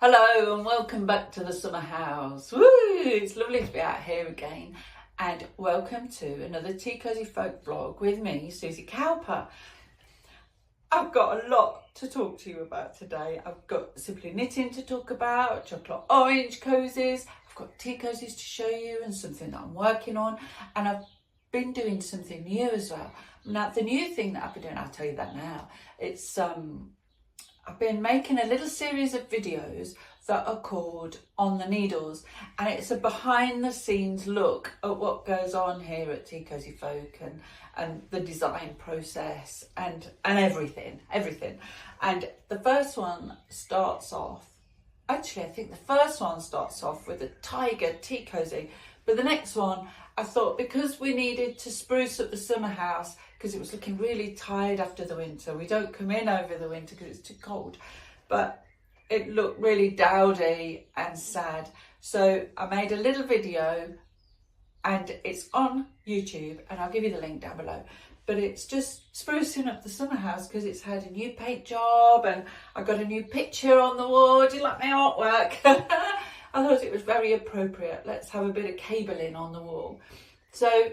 Hello and welcome back to the summer house. Woo! It's lovely to be out here again, and welcome to another TeaCosyFolk vlog with me, Suzy Cowper. I've got a lot to talk to you about today. I've got simply knitting to talk about, chocolate orange cozies, I've got tea cozies to show you and something that I'm working on, and I've been doing something new as well. Now the new thing that I've been doing, I'll tell you that now, it's I've been making a little series of videos that are called On the Needles, and it's a behind the scenes look at what goes on here at TeaCosyFolk and the design process and everything. And the first one starts off, actually I think the first one starts off with a tiger tea cozy, but the next one I thought, because we needed to spruce up the summer house because it was looking really tired after the winter. We don't come in over the winter because it's too cold, but it looked really dowdy and sad. So I made a little video and it's on YouTube, and I'll give you the link down below. But it's just sprucing up the summer house because it's had a new paint job and I got a new picture on the wall. Do you like my artwork? I thought it was very appropriate. Let's have a bit of cabling on the wall. So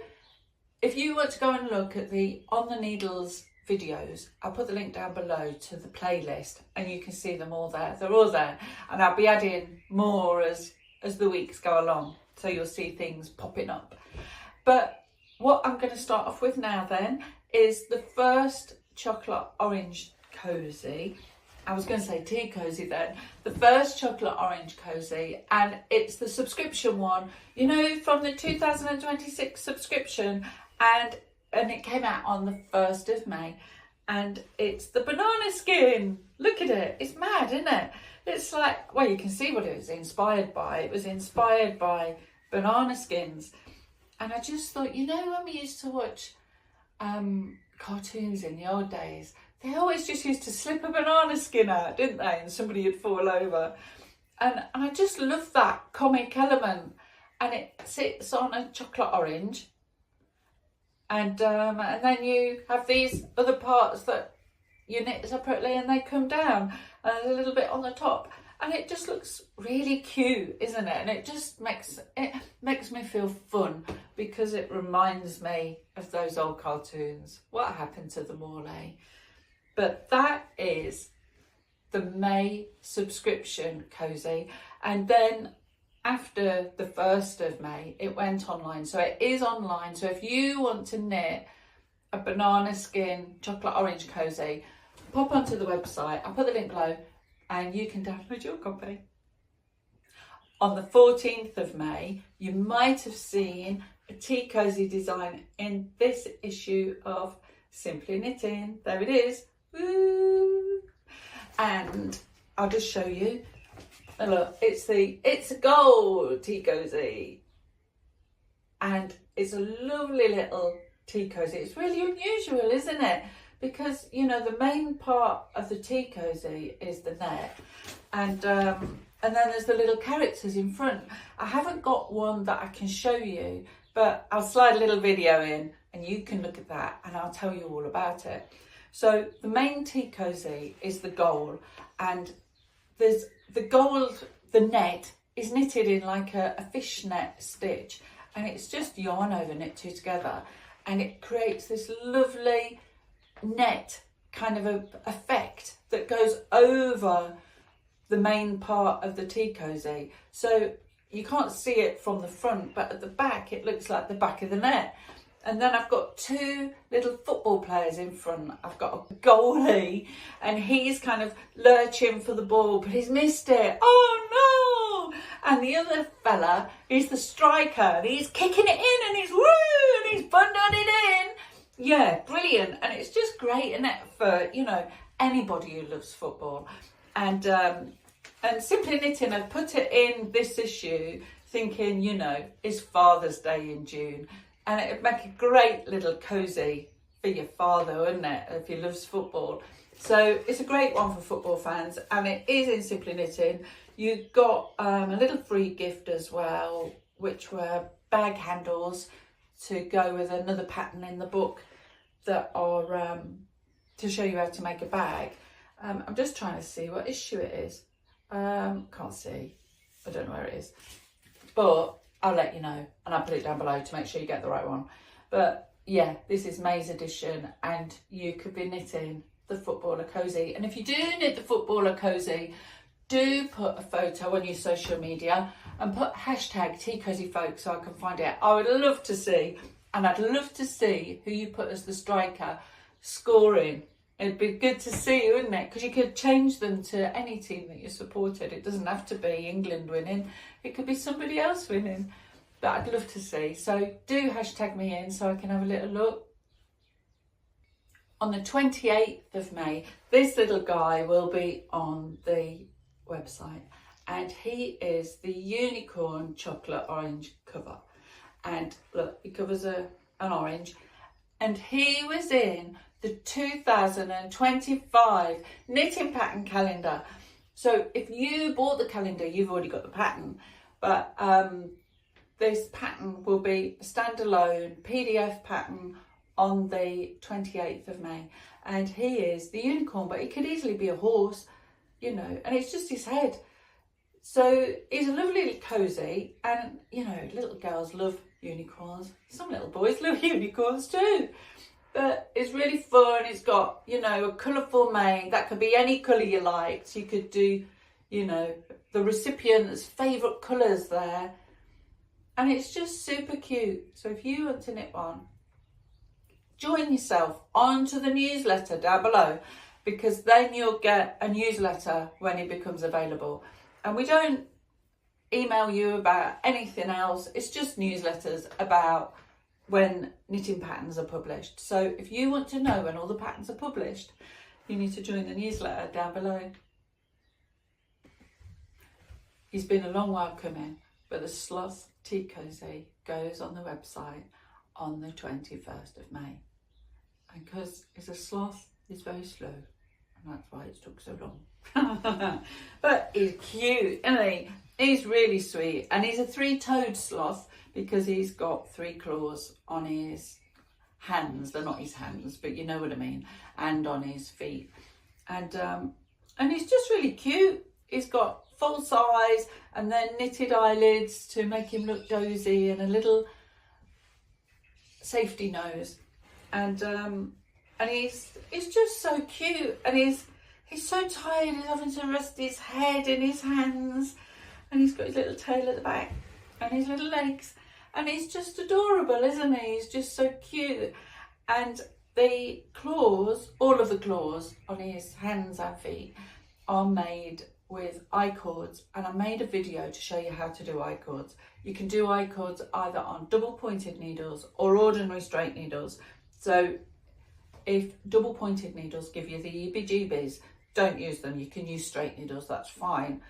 if you want to go and look at the On the Needles videos, I'll put the link down below to the playlist and you can see them all there. They're all there, and I'll be adding more as the weeks go along, so you'll see things popping up. But what I'm going to start off with now then is the first chocolate orange cozy. I was going to say tea cozy then. The first chocolate orange cozy, and it's the subscription one, you know, from the 2026 subscription, and it came out on the 1st of May, and it's the banana skin. Look at it, it's mad, isn't it? It's like, well, you can see what it was inspired by. It was inspired by banana skins, and I just thought, you know, when we used to watch cartoons in the old days, they always just used to slip a banana skin out, didn't they? And somebody would fall over. And I just love that comic element. And it sits on a chocolate orange. And then you have these other parts that you knit separately and they come down. And there's a little bit on the top. And it just looks really cute, isn't it? And it just makes me feel fun because it reminds me of those old cartoons. What happened to them all, eh? But that is the May subscription cozy. And then after the 1st of May, it went online. So it is online. So if you want to knit a banana skin chocolate orange cozy, pop onto the website. I'll put the link below and you can download your copy. On the 14th of May, you might have seen a tea cozy design in this issue of Simply Knitting. There it is. Woo! And I'll just show you. And look, it's a gold tea cozy, and it's a lovely little tea cozy. It's really unusual, isn't it? Because, you know, the main part of the tea cozy is the net, and then there's the little characters in front. I haven't got one that I can show you, but I'll slide a little video in and you can look at that and I'll tell you all about it. So the main tea cozy is the goal, and there's the gold, the net is knitted in like a fishnet stitch, and it's just yarn over knit two together, and it creates this lovely net kind of a effect that goes over the main part of the tea cozy. So you can't see it from the front, but at the back it looks like the back of the net. And then I've got two little football players in front. I've got a goalie and he's kind of lurching for the ball, but he's missed it. Oh no! And the other fella is the striker and he's kicking it in and he's woo! And he's bundled it in. Yeah, brilliant. And it's just great, isn't it, for, you know, anybody who loves football. And Simply Knitting, I've put it in this issue thinking, you know, it's Father's Day in June. And it would make a great little cozy for your father, wouldn't it, if he loves football. So it's a great one for football fans, and it is in Simply Knitting. You got a little free gift as well, which were bag handles to go with another pattern in the book that are to show you how to make a bag. I'm just trying to see what issue it is. Can't see. I don't know where it is. But I'll let you know, and I'll put it down below to make sure you get the right one. But yeah, this is May's edition, and you could be knitting the footballer cozy. And if you do knit the footballer cozy, do put a photo on your social media and put hashtag TeaCosyFolk so I can find it. I would love to see, and I'd love to see who you put as the striker scoring. It'd be good to see, wouldn't it? Because you could change them to any team that you supported. It doesn't have to be England winning. It could be somebody else winning. But I'd love to see. So do hashtag me in so I can have a little look. On the 28th of May, this little guy will be on the website. And he is the unicorn chocolate orange cover. And look, he covers an orange. And he was in the 2025 knitting pattern calendar. So if you bought the calendar, you've already got the pattern, but this pattern will be a standalone PDF pattern on the 28th of May. And he is the unicorn, but he could easily be a horse, you know, and it's just his head. So he's a lovely little cozy, and you know, little girls love unicorns. Some little boys love unicorns too. But it's really fun. It's got, you know, a colourful mane. That could be any colour you liked. You could do, you know, the recipient's favourite colours there. And it's just super cute. So if you want to knit one, join yourself onto the newsletter down below, because then you'll get a newsletter when it becomes available. And we don't email you about anything else. It's just newsletters about when knitting patterns are published. So if you want to know when all the patterns are published, you need to join the newsletter down below. He's been a long while coming, but the sloth tea cozy goes on the website on the 21st of May. And because he's a sloth, he's very slow, and that's why it took so long. But he's cute, isn't he? He's really sweet, and he's a three-toed sloth because he's got 3 claws on his hands. They're not his hands, but you know what I mean, and on his feet. And he's just really cute. He's got full size and then knitted eyelids to make him look dozy, and a little safety nose. And he's just so cute, and he's so tired. He's having to rest his head in his hands, and he's got his little tail at the back and his little legs, and he's just adorable, isn't he? He's just so cute. And the claws, all of the claws on his hands and feet are made with I-cords, and I made a video to show you how to do I-cords. You can do I-cords either on double pointed needles or ordinary straight needles. So if double pointed needles give you the heebie-jeebies, don't use them. You can use straight needles, that's fine.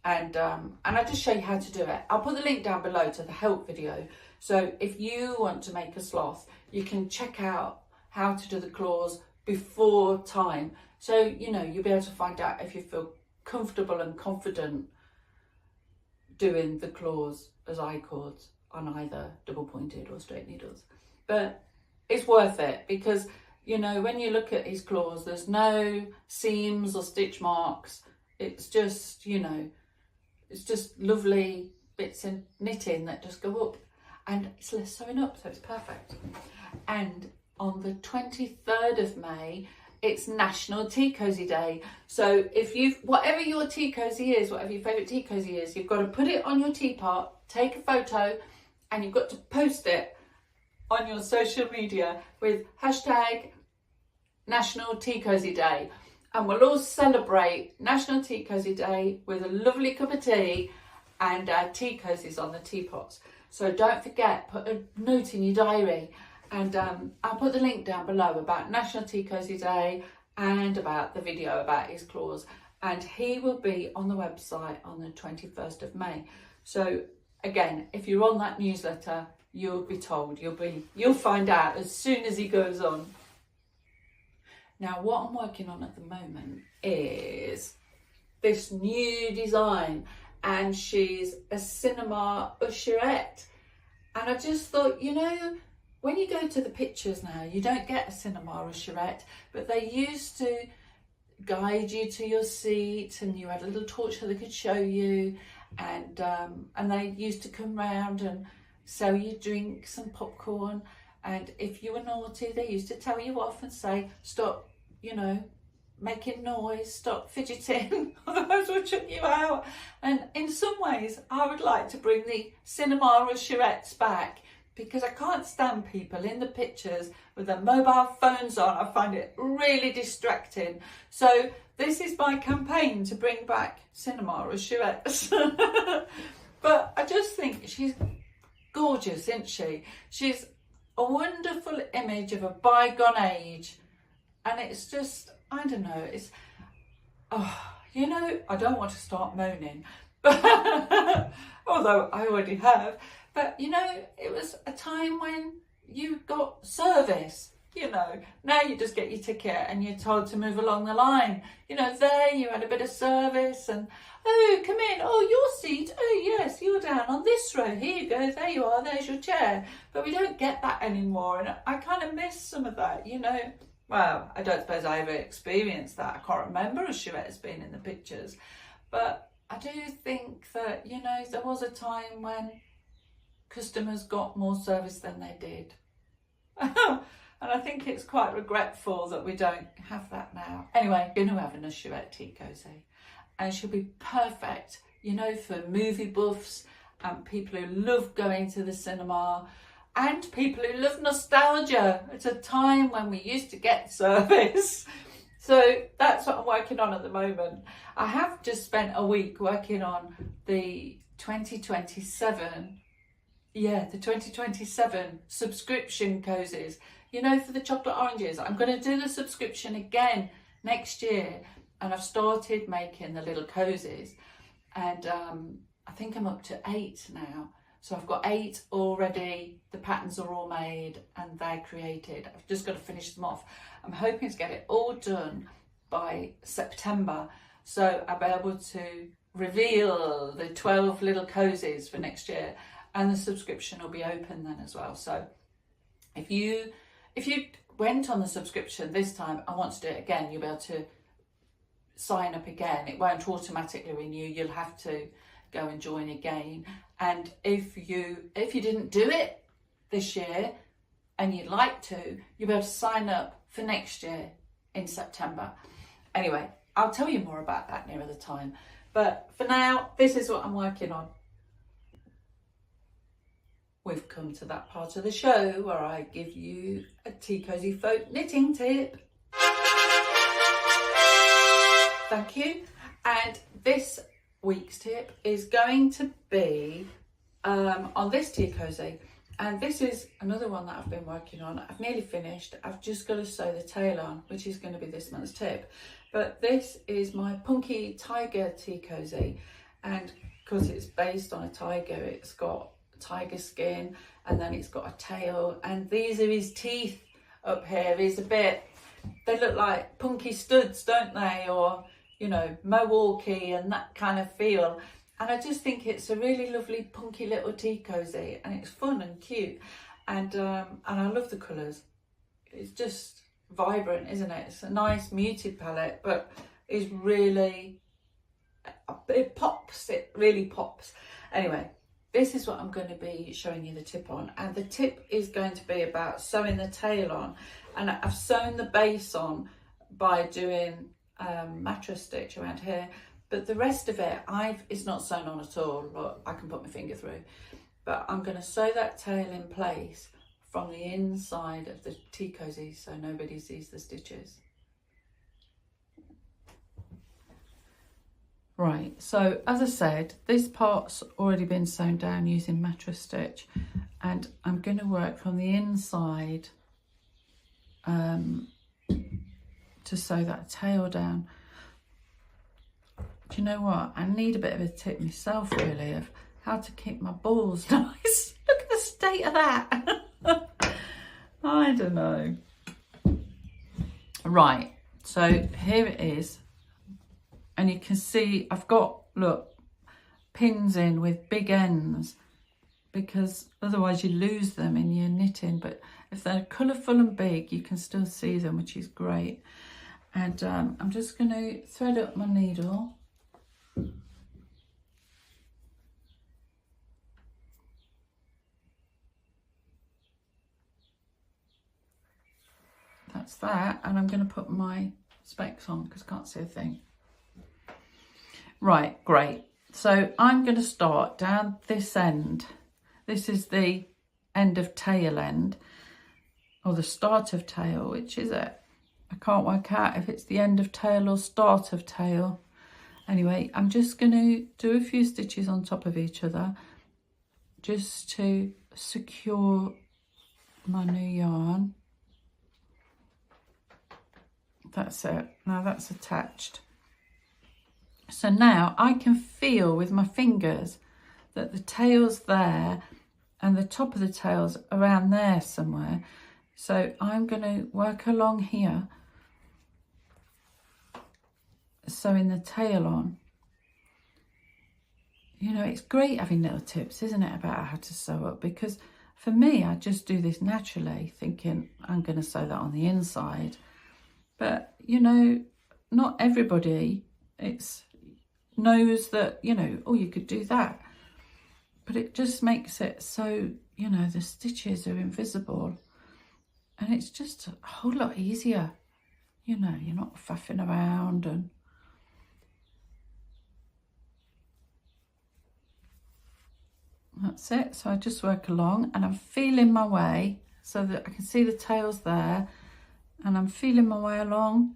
And I just show you how to do it. I'll put the link down below to the help video. So if you want to make a sloth, you can check out how to do the claws before time. So, you know, you'll be able to find out if you feel comfortable and confident doing the claws as I-cords on either double pointed or straight needles. But it's worth it, because, you know, when you look at his claws, there's no seams or stitch marks. It's just, you know, it's just lovely bits of knitting that just go up, and it's less sewing up, so it's perfect. And on the 23rd of May, it's National Tea Cozy Day. So if you've, whatever your tea cozy is, whatever your favourite tea cozy is, you've got to put it on your teapot, take a photo, and you've got to post it on your social media with hashtag National Tea Cozy Day. And we'll all celebrate National Tea Cozy Day with a lovely cup of tea and our tea cozies on the teapots. So don't forget, put a note in your diary, and I'll put the link down below about National Tea Cozy Day and about the video about his claws. And he will be on the website on the 21st of May. So again, if you're on that newsletter, you'll be told, you'll find out as soon as he goes on. Now, what I'm working on at the moment is this new design, and she's a cinema usherette. And I just thought, you know, when you go to the pictures now, you don't get a cinema usherette, but they used to guide you to your seat, and you had a little torch so they could show you, and they used to come round and sell you drinks and popcorn, and if you were naughty they used to tell you off and say, stop, you know, making noise, stop fidgeting, otherwise we'll chuck you out. And in some ways I would like to bring the cinema charrettes back, because I can't stand people in the pictures with their mobile phones on. I find it really distracting. So this is my campaign to bring back cinema charrettes. But I just think she's gorgeous, isn't she? She's a wonderful image of a bygone age, and it's just, I don't know, it's, oh, you know, I don't want to start moaning, although I already have, but you know, it was a time when you got service, you know. Now you just get your ticket and you're told to move along the line. You know, there you had a bit of service and, oh, come in, oh, your seat, oh yes, you're down on this row, here you go, there you are, there's your chair. But we don't get that anymore, and I kind of miss some of that, you know. Well, I don't suppose I ever experienced that. I can't remember a charrette being in the pictures. But I do think that, you know, there was a time when customers got more service than they did. And I think it's quite regretful that we don't have that now. Anyway, we're going to have a charrette tea cozy, and she'll be perfect, you know, for movie buffs and people who love going to the cinema, and people who love nostalgia. It's a time when we used to get service. So that's what I'm working on at the moment. I have just spent a week working on the 2027 subscription cozies. You know, for the chocolate oranges. I'm going to do the subscription again next year, and I've started making the little cozies, and I think I'm up to 8 now. So I've got 8 already, the patterns are all made and they're created. I've just got to finish them off. I'm hoping to get it all done by September, so I'll be able to reveal the 12 little cozies for next year, and the subscription will be open then as well. So if you went on the subscription this time, I want to do it again, you'll be able to sign up again. It won't automatically renew, you'll have to go and join again. And if you didn't do it this year and you'd like to, you'll be able to sign up for next year in September. Anyway, I'll tell you more about that nearer the time, but for now, this is what I'm working on. We've come to that part of the show where I give you a TeaCosyFolk knitting tip. Thank you. And this week's tip is going to be on this tea cozy, and this is another one that I've been working on. I've nearly finished. I've just got to sew the tail on, which is going to be this month's tip. But this is my Punky Tiger tea cozy, and because it's based on a tiger, it's got tiger skin, and then it's got a tail, and these are his teeth up here. He's a bit, they look like punky studs, don't they, or you know, Milwaukee and that kind of feel. And I just think it's a really lovely punky little tea cozy, and it's fun and cute, and I love the colours. It's just vibrant, isn't it? It's a nice muted palette, but it's really, it pops, it really pops. Anyway, this is what I'm going to be showing you the tip on, and the tip is going to be about sewing the tail on. And I've sewn the base on by doing mattress stitch around here, but the rest of it it's not sewn on at all. Look, I can put my finger through, but I'm going to sew that tail in place from the inside of the tea cozy so nobody sees the stitches. Right, so as I said, this part's already been sewn down using mattress stitch, and I'm going to work from the inside to sew that tail down. Do you know what? I need a bit of a tip myself, really, of how to keep my balls nice. Look at the state of that. I don't know. Right, so here it is. And you can see I've got, look, pins in with big ends, because otherwise you lose them in your knitting. But if they're colourful and big, you can still see them, which is great. And I'm just going to thread up my needle. That's that, and I'm going to put my specs on because I can't see a thing. Right, great. So I'm going to start down this end. This is the end of tail end, or the start of tail, which is it? I can't work out if it's the end of tail or start of tail. Anyway, I'm just going to do a few stitches on top of each other just to secure my new yarn. That's it. Now that's attached. So now I can feel with my fingers that the tail's there and the top of the tail's around there somewhere. So I'm going to work along here, sewing the tail on. You know, it's great having little tips, isn't it, about how to sew up? Because for me, I just do this naturally, thinking I'm going to sew that on the inside. But, you know, not everybody knows that, you know, oh, you could do that. But it just makes it so, you know, the stitches are invisible. And it's just a whole lot easier. You know, you're not faffing around and... That's it. So I just work along and I'm feeling my way so that I can see the tails there. And I'm feeling my way along.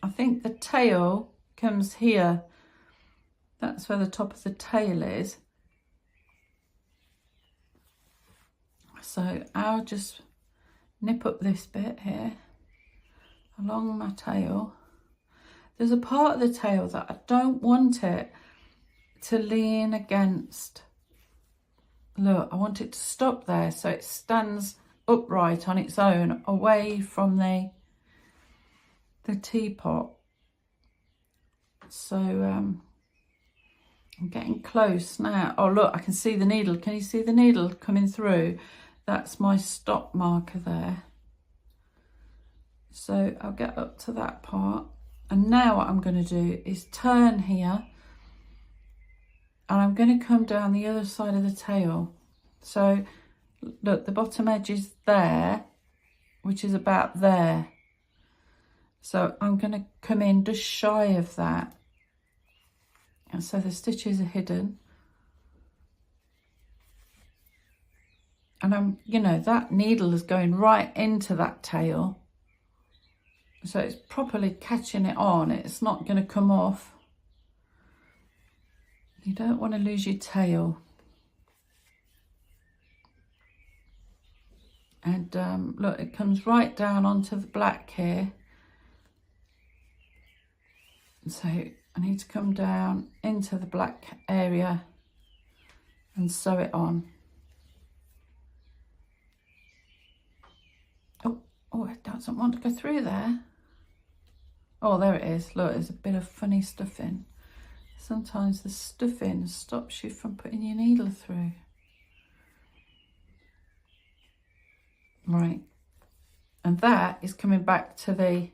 I think the tail comes here. That's where the top of the tail is. So I'll just nip up this bit here along my tail. There's a part of the tail that I don't want it to lean against. Look, I want it to stop there so it stands upright on its own, away from the teapot. So I'm getting close now. Oh look, I can see the needle. Can you see the needle coming through? That's my stop marker there. So I'll get up to that part, and now what I'm going to do is turn here, and I'm going to come down the other side of the tail. So look, the bottom edge is there, which is about there. So I'm going to come in just shy of that. And so the stitches are hidden. And I'm, you know, that needle is going right into that tail. So it's properly catching it on. It's not going to come off. You don't want to lose your tail. And look, it comes right down onto the black here. So I need to come down into the black area and sew it on. Oh, it doesn't want to go through there. Oh, there it is. Look, there's a bit of funny stuffing. Sometimes the stuffing stops you from putting your needle through. Right, and that is coming back to the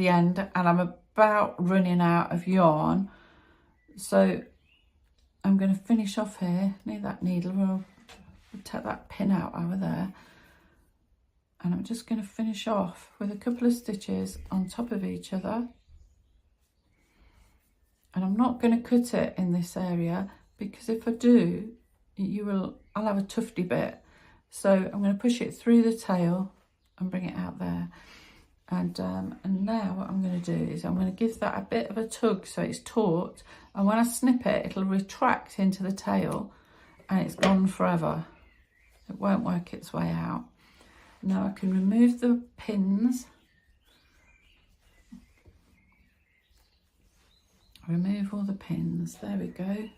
end, and I'm about running out of yarn, so I'm going to finish off here near that needle. We'll take that pin out over there, and I'm just going to finish off with a couple of stitches on top of each other. And I'm not going to cut it in this area, because if I do, I'll have a tufty bit. So I'm going to push it through the tail and bring it out there. And now what I'm going to do is I'm going to give that a bit of a tug so it's taut. And when I snip it, it'll retract into the tail and it's gone forever. It won't work its way out. Now I can remove the pins. Remove all the pins. There we go.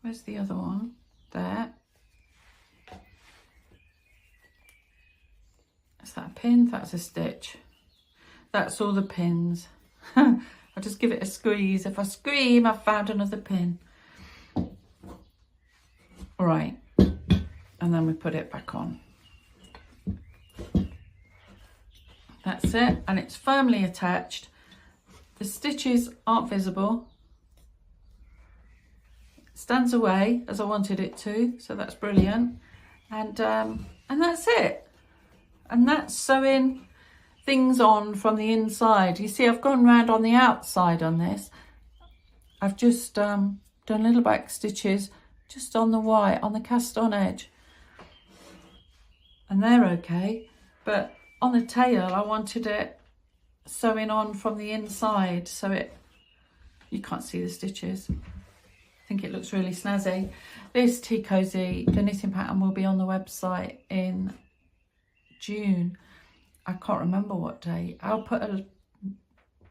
Where's the other one? There. Is that a pin? That's a stitch. That's all the pins. I'll just give it a squeeze. If I scream, I've found another pin. All right. And then we put it back on. That's it, and it's firmly attached. The stitches aren't visible. It stands away as I wanted it to, so that's brilliant. And that's it. And that's sewing things on from the inside. You see, I've gone round on the outside on this. I've just done little back stitches just on the white, on the cast on edge. And they're okay, but on the tail I wanted it sewing on from the inside, so you can't see the stitches. I think it looks really snazzy. This Tea Cosy, the knitting pattern, will be on the website in June. I can't remember what date. I'll put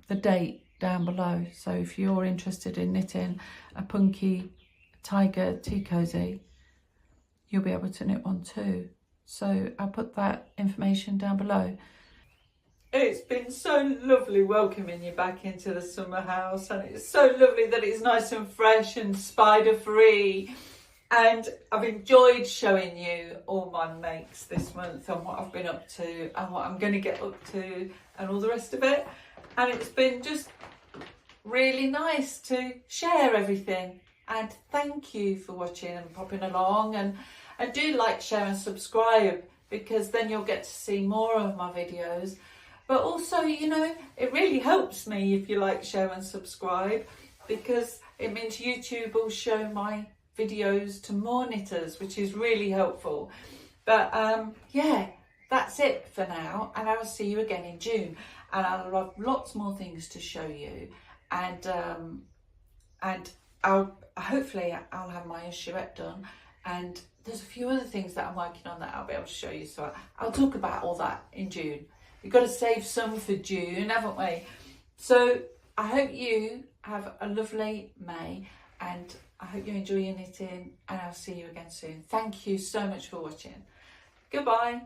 the date down below, so if you're interested in knitting a punky tiger Tea Cosy, you'll be able to knit one too. So I'll put that information down below. It's been so lovely welcoming you back into the summer house, and it's so lovely that it's nice and fresh and spider free, and I've enjoyed showing you all my makes this month and what I've been up to and what I'm going to get up to and all the rest of it. And it's been just really nice to share everything, and thank you for watching and popping along, and do like, share and subscribe, because then you'll get to see more of my videos. But also, you know, it really helps me if you like, share and subscribe, because it means YouTube will show my videos to more knitters, which is really helpful. But yeah, that's it for now, and I will see you again in June, and I'll have lots more things to show you, and hopefully I'll have my chevette done, and there's a few other things that I'm working on that I'll be able to show you, so I'll talk about all that in June. We've got to save some for June, haven't we? So I hope you have a lovely May, and I hope you enjoy your knitting, and I'll see you again soon. Thank you so much for watching. Goodbye.